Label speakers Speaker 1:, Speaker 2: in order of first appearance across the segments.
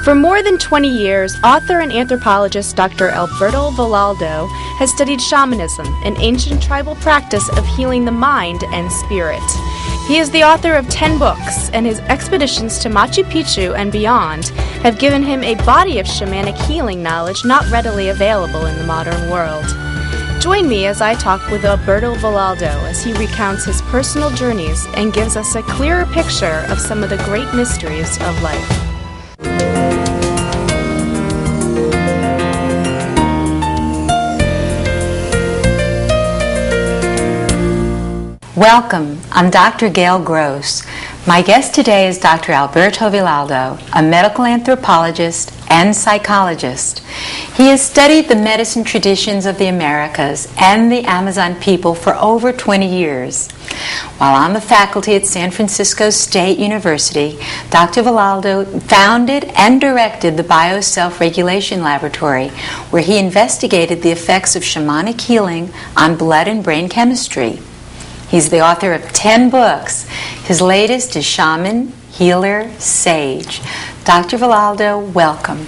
Speaker 1: For more than 20 years, author and anthropologist Dr. Alberto Villoldo has studied shamanism, an ancient tribal practice of healing the mind and spirit. He is the author of 10 books, and his expeditions to Machu Picchu and beyond have given him a body of shamanic healing knowledge not readily available in the modern world. Join me as I talk with Alberto Villoldo as he recounts his personal journeys and gives us a clearer picture of some of the great mysteries of life.
Speaker 2: Welcome, I'm Dr. Gail Gross. My guest today is Dr. Alberto Villoldo, a medical anthropologist and psychologist. He has studied the medicine traditions of the Americas and the Amazon people for over 20 years. While on the faculty at San Francisco State University, Dr. Villoldo founded and directed the Bio-Self-Regulation Laboratory, where he investigated the effects of shamanic healing on blood and brain chemistry. He's the author of 10 books. His latest is Shaman, Healer, Sage. Dr. Villoldo, welcome.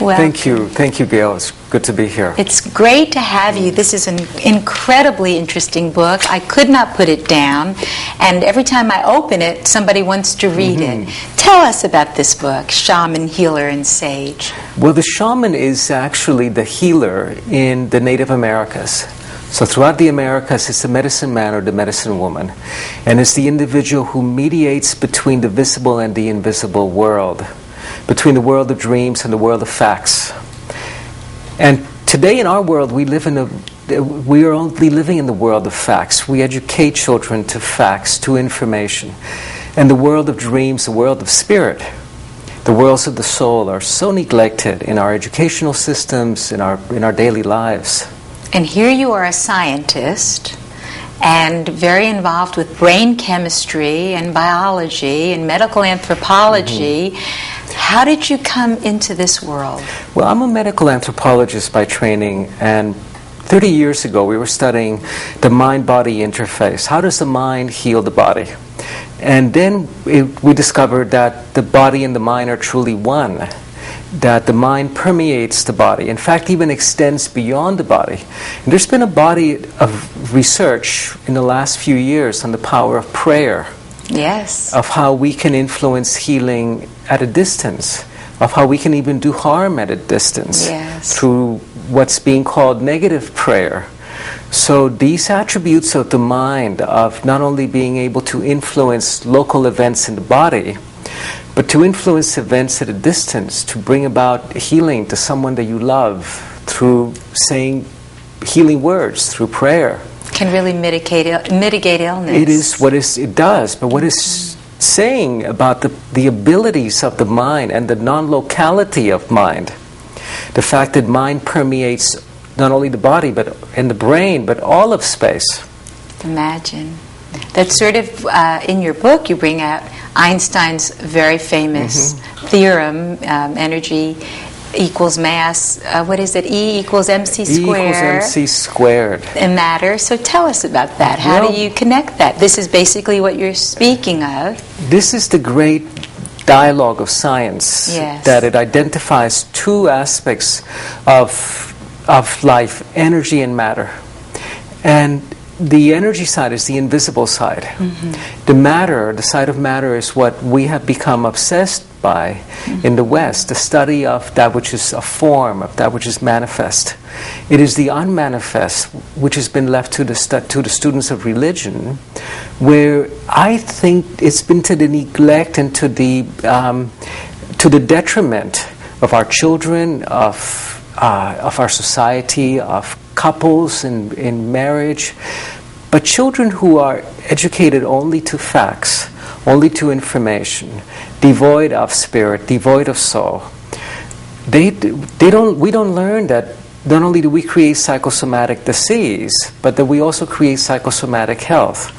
Speaker 3: Thank you, Gail. It's good to be here.
Speaker 2: It's great to have you. This is an incredibly interesting book. I could not put it down, and every time I open it, somebody wants to read it. Tell us about this book, Shaman, Healer, and Sage.
Speaker 3: Well, the shaman is actually the healer in the Native Americas. So throughout the Americas, it's the medicine man or the medicine woman. And it's the individual who mediates between the visible and the invisible world, between the world of dreams and the world of facts. And today in our world, we are only living in the world of facts. We educate children to facts, to information. And the world of dreams, the world of spirit, the worlds of the soul are so neglected in our educational systems, in our daily lives.
Speaker 2: And here you are a scientist and very involved with brain chemistry and biology and medical anthropology. How did you come into this world?
Speaker 3: Well, I'm a medical anthropologist by training, and 30 years ago we were studying the mind-body interface. How does the mind heal the body? And then we discovered that the body and the mind are truly one, that the mind permeates the body, in fact even extends beyond the body. And there's been a body of research in the last few years on the power of prayer.
Speaker 2: Yes.
Speaker 3: Of how we can influence healing at a distance, of how we can even do harm at a distance.
Speaker 2: Yes.
Speaker 3: Through what's being called negative prayer. So these attributes of the mind, of not only being able to influence local events in the body, but to influence events at a distance, to bring about healing to someone that you love through saying healing words, through prayer.
Speaker 2: Can really mitigate illness.
Speaker 3: It is what it does, but what is saying about the abilities of the mind and the non-locality of mind. The fact that mind permeates not only the body but and the brain, but all of space.
Speaker 2: Imagine. That's sort of, in your book, you bring out Einstein's very famous theorem, energy equals mass, what is it, E equals mc squared.
Speaker 3: E equals mc squared.
Speaker 2: And matter. So tell us about that. How do you connect that? This is basically what you're speaking of.
Speaker 3: This is the great dialogue of science.
Speaker 2: Yes.
Speaker 3: That it identifies two aspects of life, energy and matter. And the energy side is the invisible side. The matter, the side of matter, is what we have become obsessed by in the West, the study of that which is a form, of that which is manifest. It is the unmanifest which has been left to the students of religion, where I think it's been to the neglect and to the detriment of our children, of our society, of couples in marriage. But children who are educated only to facts, only to information, devoid of spirit, devoid of soul, we don't learn that not only do we create psychosomatic disease, but that we also create psychosomatic health.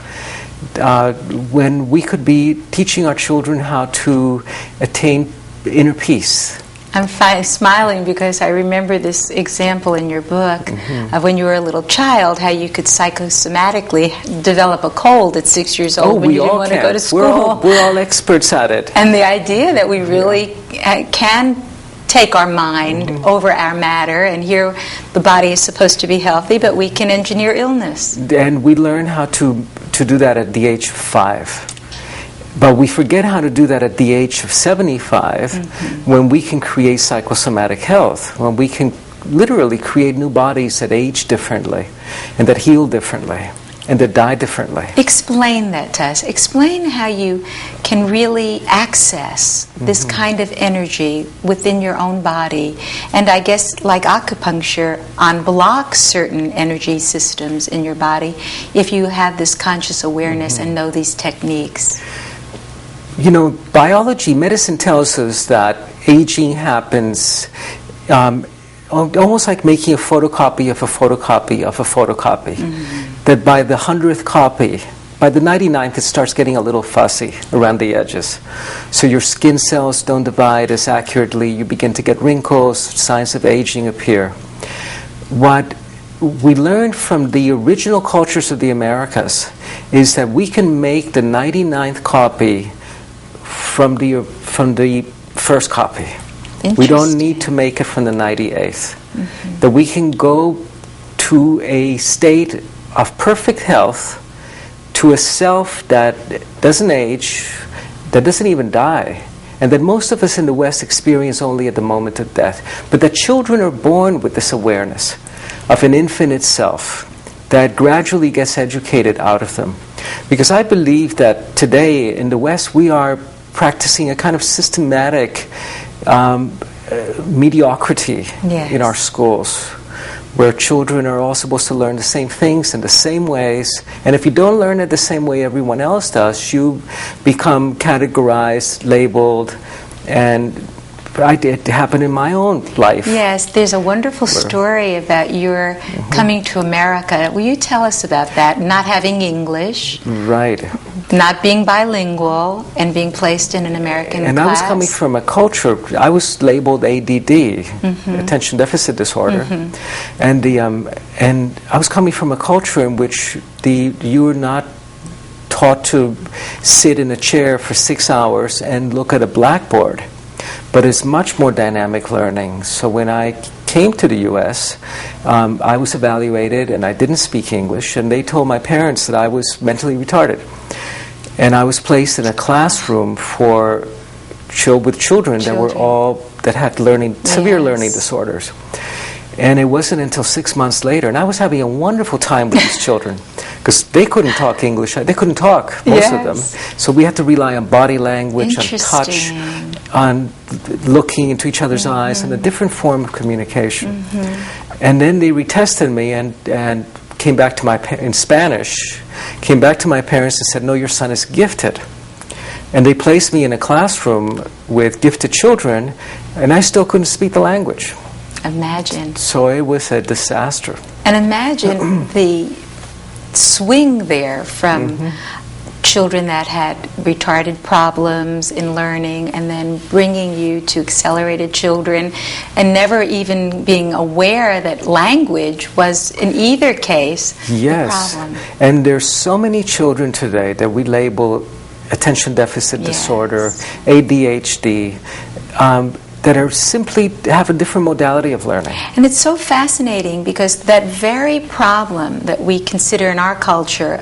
Speaker 3: When we could be teaching our children how to attain inner peace.
Speaker 2: I'm smiling because I remember this example in your book of when you were a little child, how you could psychosomatically develop a cold at 6 years old when you didn't want to go to school.
Speaker 3: We're all experts at it.
Speaker 2: And the idea that we really can take our mind over our matter, and here the body is supposed to be healthy, but we can engineer illness.
Speaker 3: And we learn how to do that at the age of 5. But we forget how to do that at the age of 75 when we can create psychosomatic health, when we can literally create new bodies that age differently and that heal differently and that die differently.
Speaker 2: Explain that to us. Explain how you can really access this kind of energy within your own body, and I guess like acupuncture unblocks certain energy systems in your body if you have this conscious awareness and know these techniques.
Speaker 3: You know, biology, medicine tells us that aging happens almost like making a photocopy of a photocopy of a photocopy. That by the 100th copy, by the 99th, it starts getting a little fuzzy around the edges. So your skin cells don't divide as accurately, you begin to get wrinkles, signs of aging appear. What we learned from the original cultures of the Americas is that we can make the 99th copy from the first copy. We don't need to make it from the 98th. That we can go to a state of perfect health, to a self that doesn't age, that doesn't even die, and that most of us in the West experience only at the moment of death. But that children are born with this awareness of an infinite self that gradually gets educated out of them. Because I believe that today in the West we are practicing a kind of systematic mediocrity in our schools, where children are all supposed to learn the same things in the same ways, and if you don't learn it the same way everyone else does, you become categorized, labeled, and it happened in my own life.
Speaker 2: Yes, there's a wonderful story about your coming to America. Will you tell us about that? Not having English.
Speaker 3: Right.
Speaker 2: Not being bilingual and being placed in an American
Speaker 3: and
Speaker 2: class.
Speaker 3: I was coming from a culture, I was labeled ADD, attention deficit disorder, and I was coming from a culture in which you were not taught to sit in a chair for 6 hours and look at a blackboard, but it's much more dynamic learning. So when I came to the U.S., I was evaluated and I didn't speak English, and they told my parents that I was mentally retarded. And I was placed in a classroom with children that had severe learning disorders. And it wasn't until 6 months later, and I was having a wonderful time with these children, because they couldn't talk English. They couldn't talk, most of them. So we had to rely on body language, on touch, on looking into each other's eyes, and a different form of communication. And then they retested me and came back to in Spanish, came back to my parents and said, "No, your son is gifted." And they placed me in a classroom with gifted children, and I still couldn't speak the language.
Speaker 2: Imagine.
Speaker 3: So it was a disaster.
Speaker 2: And imagine the swing there from children that had retarded problems in learning, and then bringing you to accelerated children, and never even being aware that language was, in either case, the problem.
Speaker 3: And there's so many children today that we label attention deficit disorder, ADHD, that are simply have a different modality of learning.
Speaker 2: And it's so fascinating, because that very problem that we consider in our culture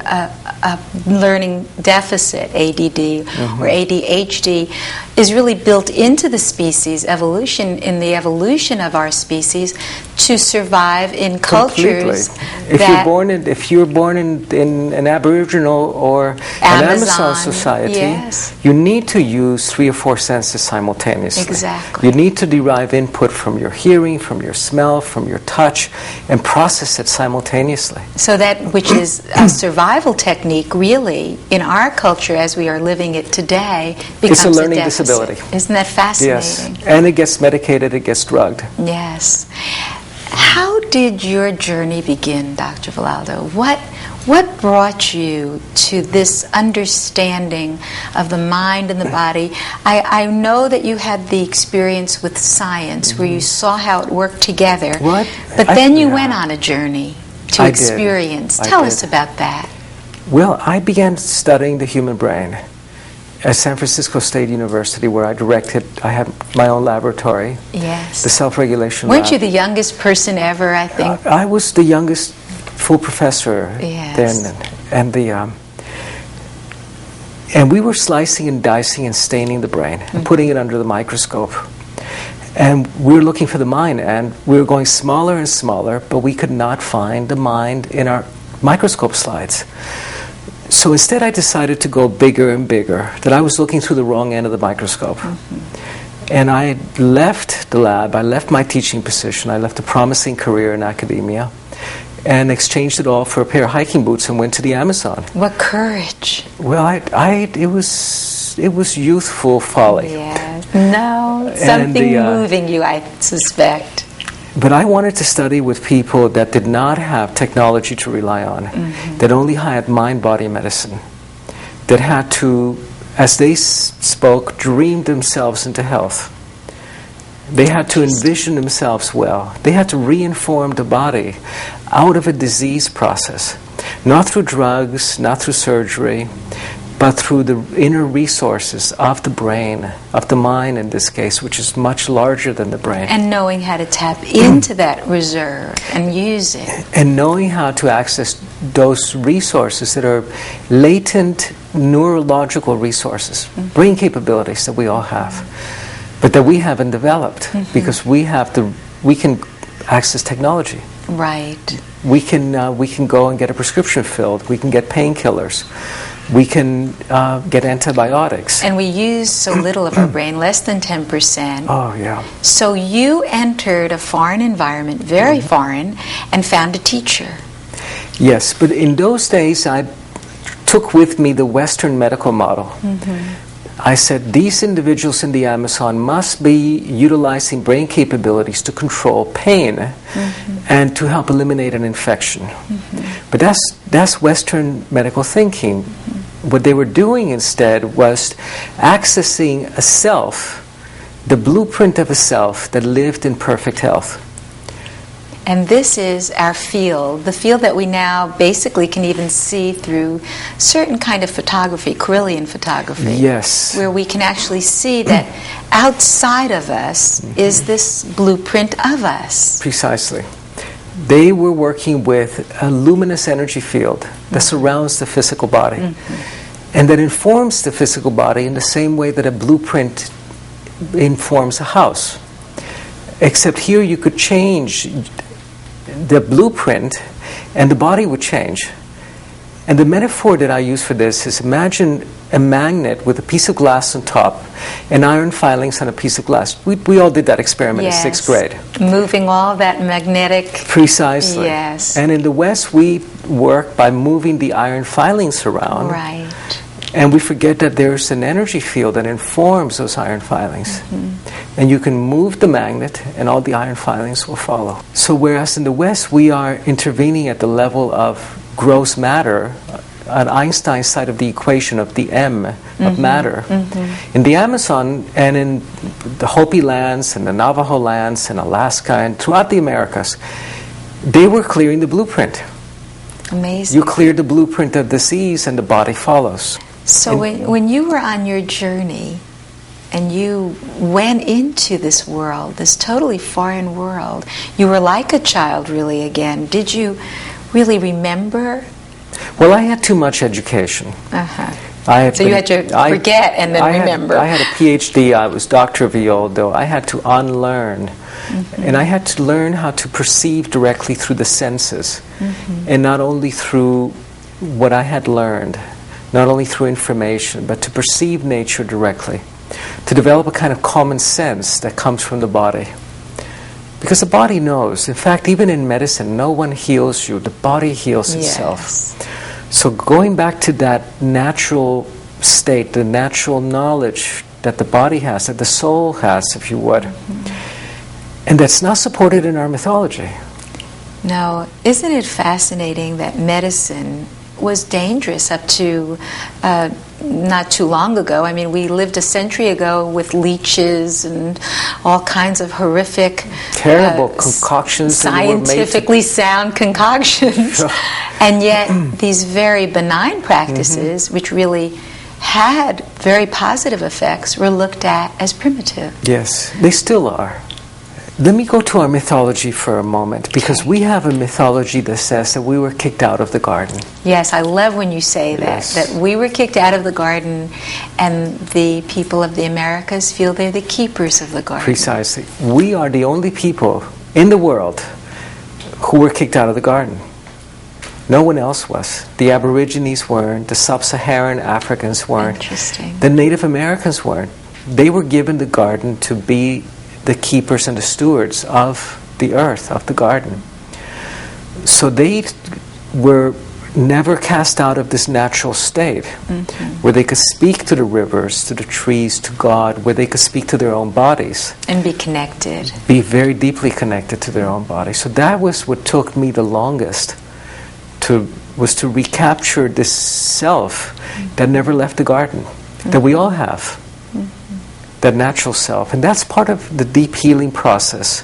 Speaker 2: a learning deficit, ADD or ADHD, is really built into the species evolution, in the evolution of our species, to survive in cultures.
Speaker 3: If you're born in an Aboriginal or an Amazon society, you need to use 3 or 4 senses simultaneously.
Speaker 2: Exactly.
Speaker 3: You need to derive input from your hearing, from your smell, from your touch, and process it simultaneously.
Speaker 2: So that which is a survival technique, really, in our culture as we are living it today, becomes
Speaker 3: a learning
Speaker 2: deficit.
Speaker 3: Disability.
Speaker 2: Isn't that fascinating?
Speaker 3: Yes, and it gets medicated, it gets drugged.
Speaker 2: Yes. How did your journey begin, Dr. Villoldo? What brought you to this understanding of the mind and the body? I know that you had the experience with science where you saw how it worked together.
Speaker 3: What?
Speaker 2: But then you went on a journey to experience. Tell us about that.
Speaker 3: Well, I began studying the human brain. at San Francisco State University, where I had my own laboratory.
Speaker 2: Yes.
Speaker 3: The self-regulation
Speaker 2: Weren't
Speaker 3: lab.
Speaker 2: you the youngest person ever, I think?
Speaker 3: I was the youngest full professor then, and we were slicing and dicing and staining the brain and putting it under the microscope. And we were looking for the mind, and we were going smaller and smaller, but we could not find the mind in our microscope slides. So instead I decided to go bigger and bigger, that I was looking through the wrong end of the microscope. And I left the lab, I left my teaching position, I left a promising career in academia, and exchanged it all for a pair of hiking boots and went to the Amazon.
Speaker 2: What courage.
Speaker 3: Well, it was youthful folly.
Speaker 2: Yes. No, something moving you, I suspect.
Speaker 3: But I wanted to study with people that did not have technology to rely on, that only had mind-body medicine, that had to, as they spoke, dream themselves into health. They had to envision themselves well. They had to reinform the body out of a disease process, not through drugs, not through surgery, but through the inner resources of the brain, of the mind in this case, which is much larger than the brain.
Speaker 2: And knowing how to tap into that reserve and use it.
Speaker 3: And knowing how to access those resources that are latent neurological resources, brain capabilities that we all have, but that we haven't developed because we can access technology.
Speaker 2: Right.
Speaker 3: We can go and get a prescription filled. We can get painkillers. We can get antibiotics.
Speaker 2: And we use so little of our brain, less than 10%.
Speaker 3: Oh, yeah.
Speaker 2: So you entered a foreign environment, very foreign, and found a teacher.
Speaker 3: Yes, but in those days I took with me the Western medical model. I said, these individuals in the Amazon must be utilizing brain capabilities to control pain and to help eliminate an infection. But that's Western medical thinking. What they were doing instead was accessing a self, the blueprint of a self that lived in perfect health.
Speaker 2: And this is our field, the field that we now basically can even see through certain kind of photography, Carillion photography.
Speaker 3: Yes.
Speaker 2: Where we can actually see that outside of us is this blueprint of us.
Speaker 3: Precisely. They were working with a luminous energy field that surrounds the physical body and that informs the physical body in the same way that a blueprint informs a house. Except here you could change the blueprint and the body would change. And the metaphor that I use for this is, imagine a magnet with a piece of glass on top and iron filings on a piece of glass. We all did that experiment in 6th grade.
Speaker 2: Moving all that magnetic...
Speaker 3: Precisely.
Speaker 2: Yes.
Speaker 3: And in the West we work by moving the iron filings around.
Speaker 2: Right.
Speaker 3: And we forget that there's an energy field that informs those iron filings. And you can move the magnet and all the iron filings will follow. So whereas in the West we are intervening at the level of gross matter, on Einstein's side of the equation of the M of matter, in the Amazon and in the Hopi lands and the Navajo lands and Alaska and throughout the Americas, they were clearing the blueprint.
Speaker 2: Amazing.
Speaker 3: You clear the blueprint of disease and the body follows.
Speaker 2: So when you were on your journey and you went into this world, this totally foreign world, you were like a child really again. Did you really remember?
Speaker 3: Well, I had too much education.
Speaker 2: So you had to forget and then remember.
Speaker 3: I had a PhD. I was Dr. Villoldo. I had to unlearn. And I had to learn how to perceive directly through the senses. And not only through what I had learned, not only through information, but to perceive nature directly. To develop a kind of common sense that comes from the body. Because the body knows. In fact, even in medicine, no one heals you. The body heals itself. So going back to that natural state, the natural knowledge that the body has, that the soul has, if you would, and that's not supported in our mythology.
Speaker 2: Now, isn't it fascinating that medicine was dangerous up to not too long ago? I mean, we lived a century ago with leeches and all kinds of horrific,
Speaker 3: terrible concoctions,
Speaker 2: scientifically sound concoctions, and yet these very benign practices, which really had very positive effects were looked at as primitive.
Speaker 3: Yes, they still are. Let me go to our mythology for a moment, because we have a mythology that says that we were kicked out of the garden.
Speaker 2: Yes, I love when you say that,
Speaker 3: Yes.
Speaker 2: that we were kicked out of the garden and the people of the Americas feel they're the keepers of the garden.
Speaker 3: Precisely. We are the only people in the world who were kicked out of the garden. No one else was. The Aborigines weren't. The Sub-Saharan Africans weren't.
Speaker 2: Interesting.
Speaker 3: The Native Americans weren't. They were given the garden to be the keepers and the stewards of the earth, of the garden. So they were never cast out of this natural state where they could speak to the rivers, to the trees, to God, where they could speak to their own bodies.
Speaker 2: And be connected.
Speaker 3: Be very deeply connected to their own bodies. So that was what took me the longest, was to recapture this self that never left the garden, that we all have. That natural self. And that's part of the deep healing process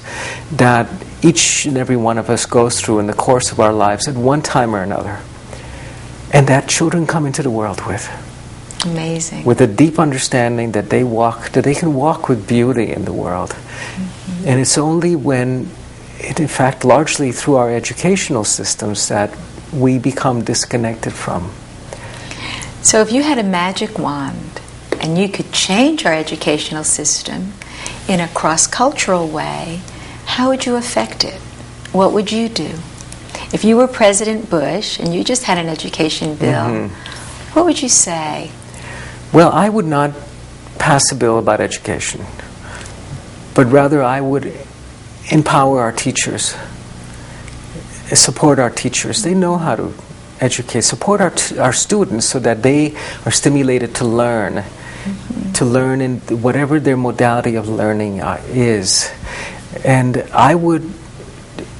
Speaker 3: that each and every one of us goes through in the course of our lives at one time or another. And that children come into the world with.
Speaker 2: Amazing.
Speaker 3: With a deep understanding that they can walk with beauty in the world. And it's only when, in fact, largely through our educational systems, that we become disconnected from.
Speaker 2: So if you had a magic wand, and you could change our educational system in a cross-cultural way, how would you affect it? What would you do? If you were President Bush and you just had an education bill, what would you say?
Speaker 3: Well, I would not pass a bill about education, but rather I would empower our teachers, support our teachers. They know how to educate, support our students so that they are stimulated to learn in whatever their modality of learning is. And I would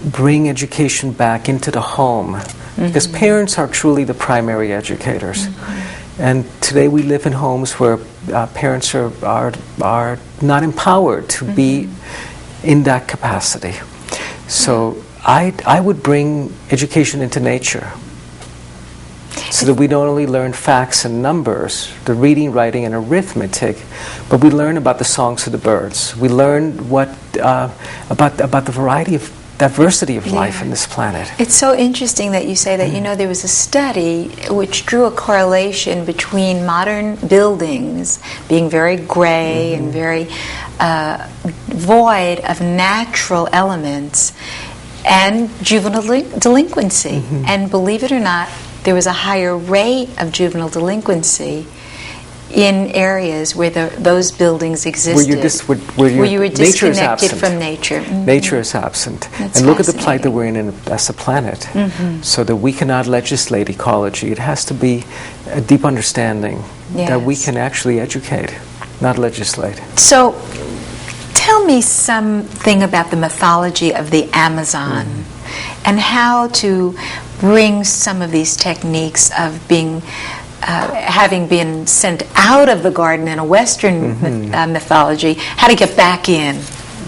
Speaker 3: bring education back into the home, because parents are truly the primary educators. And today we live in homes where parents are not empowered to be in that capacity. So I would bring education into nature, so that we not only learn facts and numbers, the reading, writing, and arithmetic, but we learn about the songs of the birds. We learn what about the diversity of life on this planet.
Speaker 2: It's so interesting that you say that. There was a study which drew a correlation between modern buildings being very gray and very void of natural elements and juvenile delinquency. And believe it or not, there was a higher rate of juvenile delinquency in areas where those buildings existed,
Speaker 3: where
Speaker 2: you were disconnected from nature.
Speaker 3: Nature is absent.
Speaker 2: That's
Speaker 3: and look at the plight that we're in as a planet. So that we cannot legislate ecology. It has to be a deep understanding that we can actually educate, not legislate.
Speaker 2: So tell me something about the mythology of the Amazon and how to bring some of these techniques of being having been sent out of the garden in a Western mythology, how to get back in.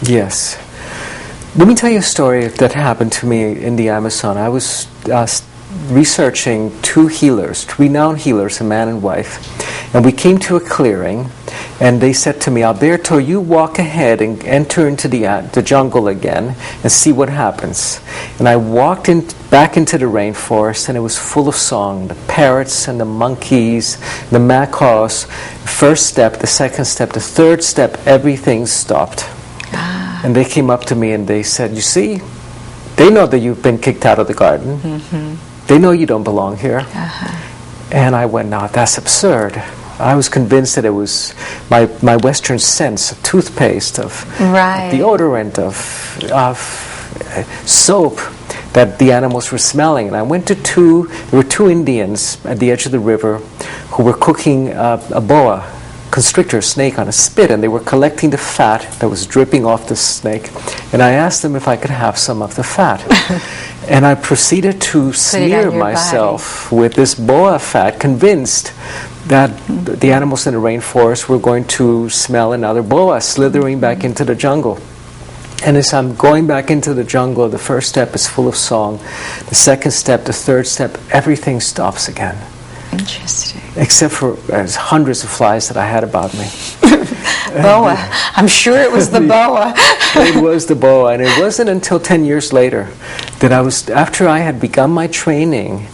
Speaker 3: Yes. Let me tell you a story that happened to me in the Amazon. I was researching two renowned healers, a man and wife, and we came to a clearing, and they said to me, Alberto, you walk ahead and enter into the jungle again and see what happens. And I walked back into the rainforest, and it was full of song. The parrots and the monkeys, the macaws. First step, the second step, the third step, everything stopped. And they came up to me and they said, you see, they know that you've been kicked out of the garden. They know you don't belong here. And I went, no, that's absurd. I was convinced that it was my Western sense of toothpaste, of deodorant, of soap that the animals were smelling. And I went to there were two Indians at the edge of the river who were cooking a boa constrictor snake on a spit, and they were collecting the fat that was dripping off the snake. And I asked them if I could have some of the fat. And I proceeded to smear myself with this boa fat, convinced that the animals in the rainforest were going to smell another boa slithering back into the jungle. And as I'm going back into the jungle, the first step is full of song. The second step, the third step, everything stops again.
Speaker 2: Interesting.
Speaker 3: Except for hundreds of flies that I had about me.
Speaker 2: Boa. I'm sure it was the boa.
Speaker 3: It was the boa, and it wasn't until 10 years later that after I had begun my training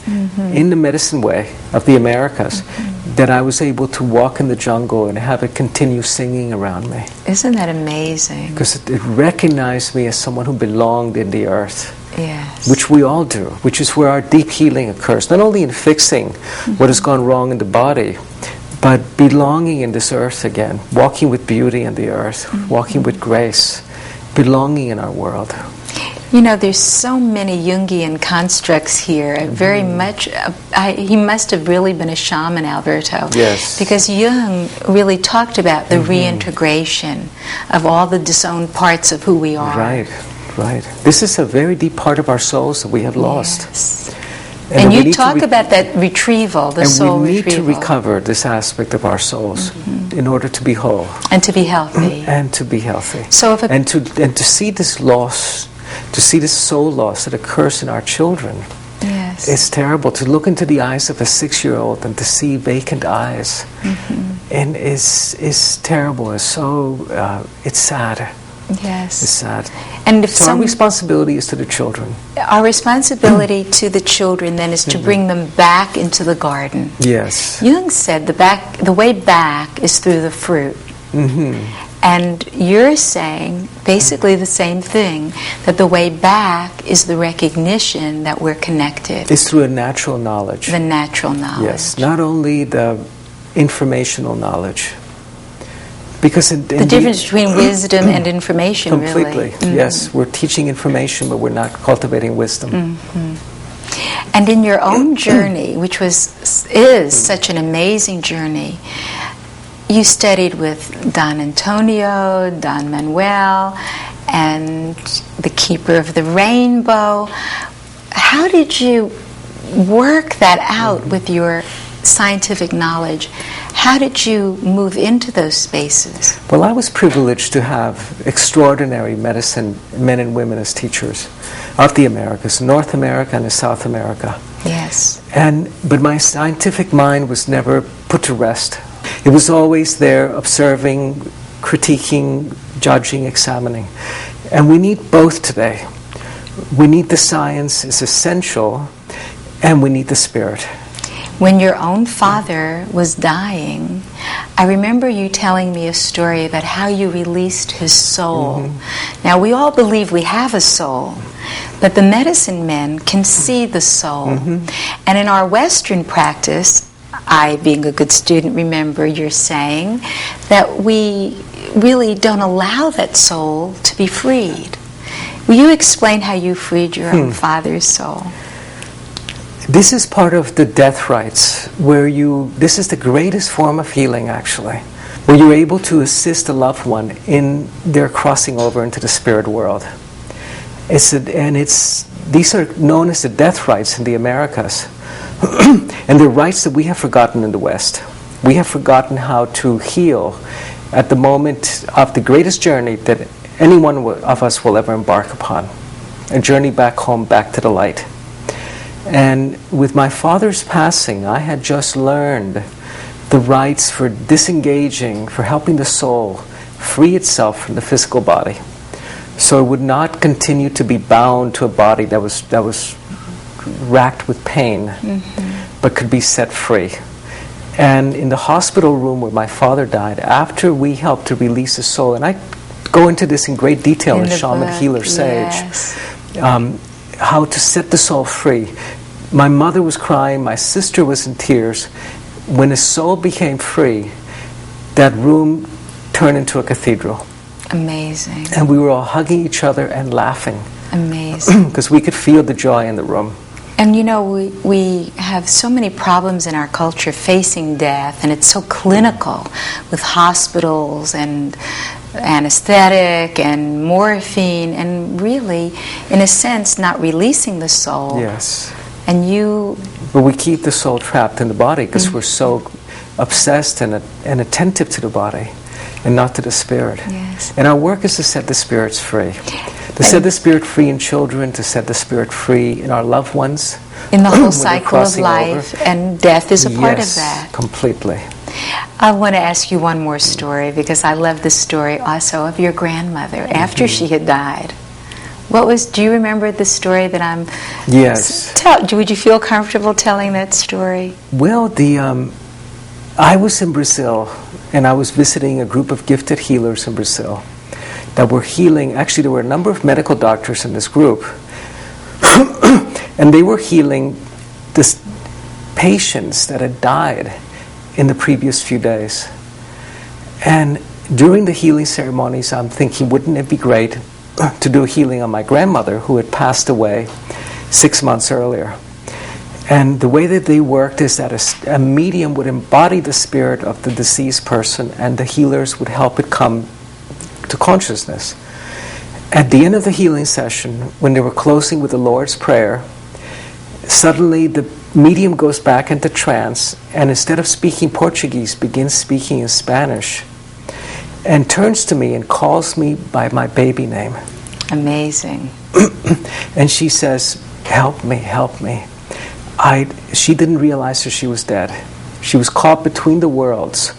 Speaker 3: in the medicine way of the Americas, that I was able to walk in the jungle and have it continue singing around me.
Speaker 2: Isn't that amazing?
Speaker 3: Because it recognized me as someone who belonged in the earth.
Speaker 2: Yes.
Speaker 3: Which we all do, which is where our deep healing occurs, not only in fixing what has gone wrong in the body, but belonging in this earth again, walking with beauty in the earth, walking with grace, belonging in our world.
Speaker 2: You know, there's so many Jungian constructs here. Very much, he must have really been a shaman, Alberto.
Speaker 3: Yes.
Speaker 2: Because Jung really talked about the reintegration of all the disowned parts of who we are.
Speaker 3: Right. Right. This is a very deep part of our souls that we have lost.
Speaker 2: Yes. And you talk about that retrieval, the soul retrieval.
Speaker 3: And we need to recover this aspect of our souls in order to be whole.
Speaker 2: And to be healthy.
Speaker 3: And to be healthy.
Speaker 2: So if
Speaker 3: and to see this loss, to see this soul loss that occurs in our children.
Speaker 2: Yes.
Speaker 3: It's terrible to look into the eyes of a 6-year-old and to see vacant eyes. And it's terrible. It's so, it's sad.
Speaker 2: Yes.
Speaker 3: It's sad.
Speaker 2: And if
Speaker 3: so our responsibility is to the children.
Speaker 2: Our responsibility to the children then is to bring them back into the garden.
Speaker 3: Yes.
Speaker 2: Jung said the way back is through the fruit. And you're saying basically the same thing, that the way back is the recognition that we're connected.
Speaker 3: It's through a natural knowledge.
Speaker 2: The natural knowledge.
Speaker 3: Yes, not only the informational knowledge. Because
Speaker 2: the difference between wisdom and information,
Speaker 3: completely,
Speaker 2: really.
Speaker 3: Yes. We're teaching information, but we're not cultivating wisdom.
Speaker 2: And in your own journey, which is such an amazing journey, you studied with Don Antonio, Don Manuel, and the Keeper of the Rainbow. How did you work that out with your scientific knowledge? How did you move into those spaces?
Speaker 3: Well, I was privileged to have extraordinary medicine men and women as teachers of the Americas, North America and South America.
Speaker 2: Yes.
Speaker 3: But my scientific mind was never put to rest. It was always there, observing, critiquing, judging, examining. And we need both today. We need the science, is essential, and we need the spirit.
Speaker 2: When your own father was dying, I remember you telling me a story about how you released his soul. Now, we all believe we have a soul, but the medicine men can see the soul. And in our Western practice, I, being a good student, remember you're saying that we really don't allow that soul to be freed. Will you explain how you freed your own father's soul?
Speaker 3: This is part of the death rites, where this is the greatest form of healing, actually, where you're able to assist a loved one in their crossing over into the spirit world. These are known as the death rites in the Americas, and they're rites that we have forgotten in the West. We have forgotten how to heal at the moment of the greatest journey that any one of us will ever embark upon, a journey back home, back to the light. And with my father's passing, I had just learned the rites for disengaging, for helping the soul free itself from the physical body, so it would not continue to be bound to a body that was racked with pain, but could be set free. And in the hospital room where my father died, after we helped to release his soul, and I go into this in great detail in Shaman, Healer, Sage, how to set the soul free. My mother was crying, my sister was in tears. When the soul became free, that room turned into a cathedral.
Speaker 2: Amazing.
Speaker 3: And we were all hugging each other and laughing.
Speaker 2: Amazing.
Speaker 3: Because we could feel the joy in the room.
Speaker 2: And you know, we have so many problems in our culture facing death, and it's so clinical with hospitals and anesthetic and morphine, and really, in a sense, not releasing the soul.
Speaker 3: Yes.
Speaker 2: But
Speaker 3: we keep the soul trapped in the body because we're so obsessed and attentive to the body and not to the spirit.
Speaker 2: Yes.
Speaker 3: And our work is to set the spirits free. To set the spirit free in children, to set the spirit free in our loved ones.
Speaker 2: In the whole
Speaker 3: when they're
Speaker 2: cycle of
Speaker 3: crossing
Speaker 2: life,
Speaker 3: over.
Speaker 2: and death is a part of
Speaker 3: Yes,
Speaker 2: that.
Speaker 3: completely.
Speaker 2: I want to ask you one more story, because I love the story also of your grandmother after she had died. Do you remember the story that I'm...
Speaker 3: Yes.
Speaker 2: Would you feel comfortable telling that story?
Speaker 3: Well, I was in Brazil, and I was visiting a group of gifted healers in Brazil that were healing. Actually, there were a number of medical doctors in this group, and they were healing this patients that had died in the previous few days. And during the healing ceremonies, I'm thinking, wouldn't it be great to do a healing on my grandmother, who had passed away 6 months earlier. And the way that they worked is that a medium would embody the spirit of the deceased person, and the healers would help it come to consciousness. At the end of the healing session, when they were closing with the Lord's Prayer, suddenly the medium goes back into trance, and instead of speaking Portuguese, begins speaking in Spanish, and turns to me and calls me by my baby name.
Speaker 2: Amazing.
Speaker 3: And she says, "Help me, help me." She didn't realize that she was dead. She was caught between the worlds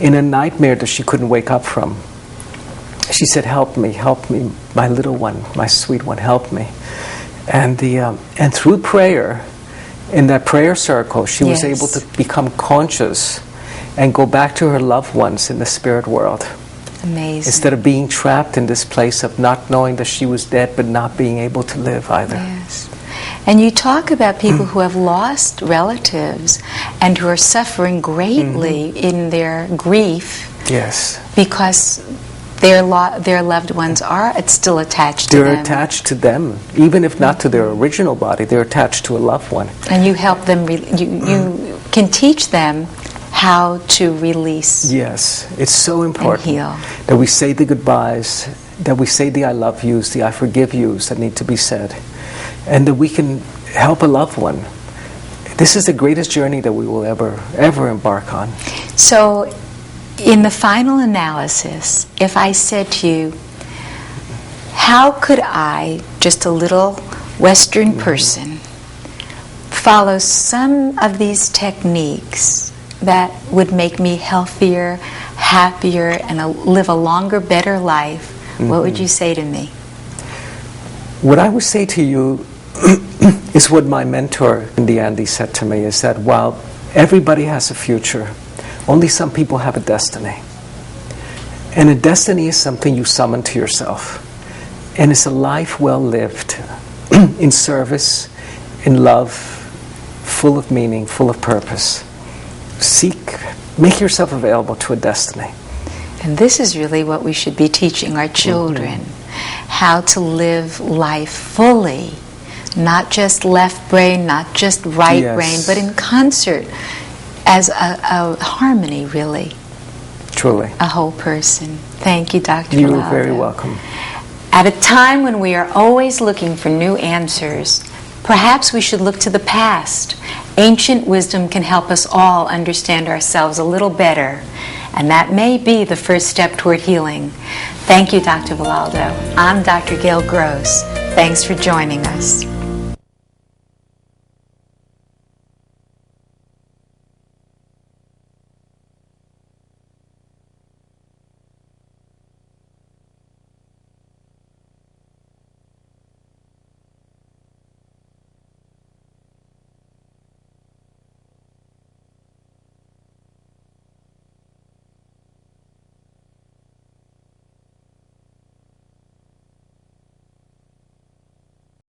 Speaker 3: in a nightmare that she couldn't wake up from. She said, help me, my little one, my sweet one, help me." And through prayer, in that prayer circle, she was able to become conscious and go back to her loved ones in the spirit world.
Speaker 2: Amazing.
Speaker 3: Instead of being trapped in this place of not knowing that she was dead, but not being able to live either.
Speaker 2: Yes. And you talk about people who have lost relatives and who are suffering greatly in their grief.
Speaker 3: Yes.
Speaker 2: Because their loved ones are still attached to them.
Speaker 3: They're attached to them. Even if not to their original body, they're attached to a loved one.
Speaker 2: And you help them, you can teach them how to release.
Speaker 3: Yes, it's so important
Speaker 2: and heal.
Speaker 3: That we say the goodbyes, that we say the I love yous, the I forgive yous that need to be said, and that we can help a loved one. This is the greatest journey that we will ever embark on.
Speaker 2: So, in the final analysis, if I said to you, how could I, just a little Western person, follow some of these techniques that would make me healthier, happier, and live a longer, better life, what would you say to me?
Speaker 3: What I would say to you is what my mentor in the Andes said to me, is that while everybody has a future, only some people have a destiny. And a destiny is something you summon to yourself. And it's a life well lived, in service, in love, full of meaning, full of purpose. Make yourself available to a destiny.
Speaker 2: And this is really what we should be teaching our children, how to live life fully, not just left brain, not just right brain, but in concert, as a harmony, really.
Speaker 3: Truly.
Speaker 2: A whole person. Thank you, Dr.
Speaker 3: You're
Speaker 2: Villoldo.
Speaker 3: very welcome.
Speaker 2: At a time when we are always looking for new answers, perhaps we should look to the past. Ancient wisdom can help us all understand ourselves a little better, and that may be the first step toward healing. Thank you, Dr. Villoldo. I'm Dr. Gail Gross. Thanks for joining us.